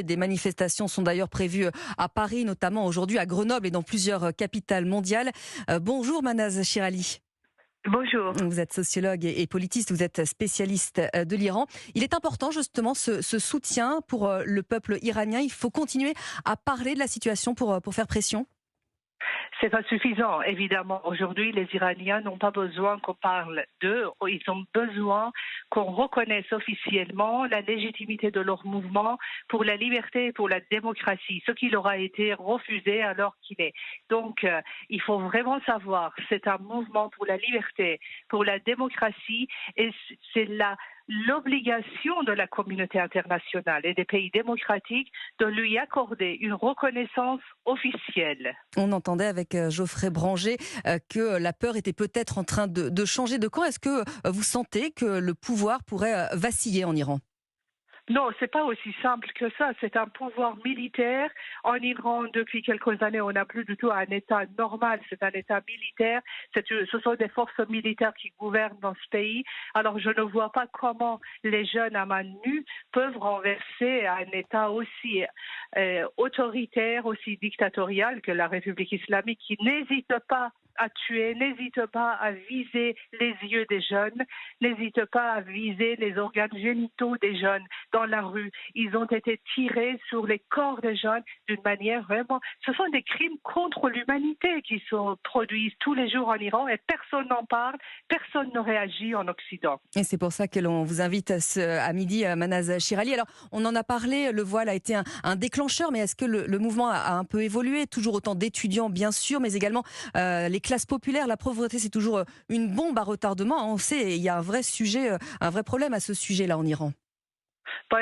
Des manifestations sont d'ailleurs prévues à Paris, notamment aujourd'hui à Grenoble et dans plusieurs capitales mondiales. Bonjour Manaz Chirali. Bonjour. Vous êtes sociologue et politiste, vous êtes spécialiste de l'Iran. Il est important justement ce soutien pour le peuple iranien. Il faut continuer à parler de la situation pour faire pression. C'est pas suffisant, évidemment. Aujourd'hui, les Iraniens n'ont pas besoin qu'on parle d'eux. Ils ont besoin qu'on reconnaisse officiellement la légitimité de leur mouvement pour la liberté et pour la démocratie, ce qui leur a été refusé alors qu'il est. Donc, il faut vraiment savoir, c'est un mouvement pour la liberté, pour la démocratie, et c'est l'obligation de la communauté internationale et des pays démocratiques de lui accorder une reconnaissance officielle. On entendait avec Geoffrey Branger que la peur était peut-être en train de changer de camp. Est-ce que vous sentez que le pouvoir pourrait vaciller en Iran ? Non, c'est pas aussi simple que ça. C'est un pouvoir militaire. En Iran, depuis quelques années, on n'a plus du tout un État normal. C'est un État militaire. Ce sont des forces militaires qui gouvernent dans ce pays. Alors, je ne vois pas comment les jeunes à main nue peuvent renverser un État aussi autoritaire, aussi dictatorial que la République islamique, qui n'hésite pas à tuer, n'hésite pas à viser les yeux des jeunes, n'hésite pas à viser les organes génitaux des jeunes dans la rue. Ils ont été tirés sur les corps des jeunes d'une manière vraiment... Ce sont des crimes contre l'humanité qui se produisent tous les jours en Iran et personne n'en parle, personne ne réagit en Occident. Et c'est pour ça que l'on vous invite à midi, Manaz Chirali. Alors, on en a parlé, le voile a été un déclencheur, mais est-ce que le mouvement a un peu évolué ? Toujours autant d'étudiants, bien sûr, mais également les classes populaires. La pauvreté, c'est toujours une bombe à retardement. On sait, il y a un vrai sujet, un vrai problème à ce sujet-là en Iran.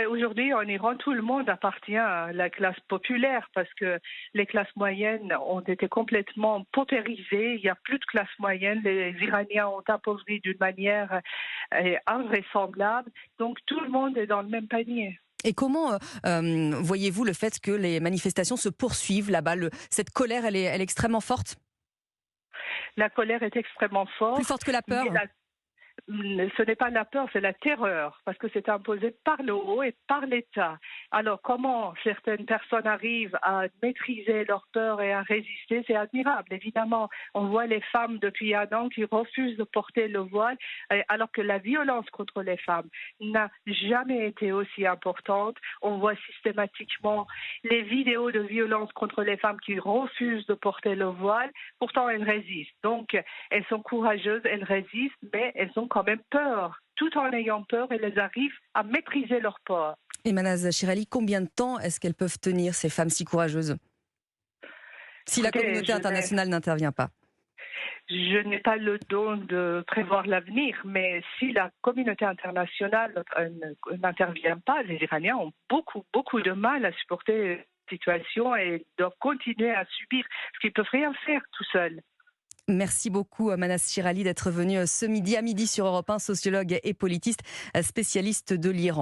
Aujourd'hui, en Iran, tout le monde appartient à la classe populaire parce que les classes moyennes ont été complètement paupérisées. Il n'y a plus de classe moyenne. Les Iraniens ont appauvri d'une manière invraisemblable. Donc, tout le monde est dans le même panier. Et comment voyez-vous le fait que les manifestations se poursuivent là-bas ? Cette colère, elle est extrêmement forte ? La colère est extrêmement forte. Plus forte que la peur ? Ce n'est pas la peur, c'est la terreur, parce que c'est imposé par le haut et par l'État. Alors, comment certaines personnes arrivent à maîtriser leur peur et à résister, c'est admirable. Évidemment, on voit les femmes depuis un an qui refusent de porter le voile, alors que la violence contre les femmes n'a jamais été aussi importante. On voit systématiquement les vidéos de violence contre les femmes qui refusent de porter le voile. Pourtant, elles résistent. Donc, elles sont courageuses, elles résistent, mais elles ont quand même peur. Tout en ayant peur, elles arrivent à maîtriser leur peur. Et Manaz Chirali, combien de temps est-ce qu'elles peuvent tenir, ces femmes si courageuses, si la communauté internationale n'intervient pas ? Je n'ai pas le don de prévoir l'avenir, mais si la communauté internationale n'intervient pas, les Iraniens ont beaucoup de mal à supporter la situation et doivent continuer à subir, parce qu'ils ne peuvent rien faire tout seuls. Merci beaucoup Manaz Chirali d'être venu ce midi à midi sur Europe 1, sociologue et politiste, spécialiste de l'Iran.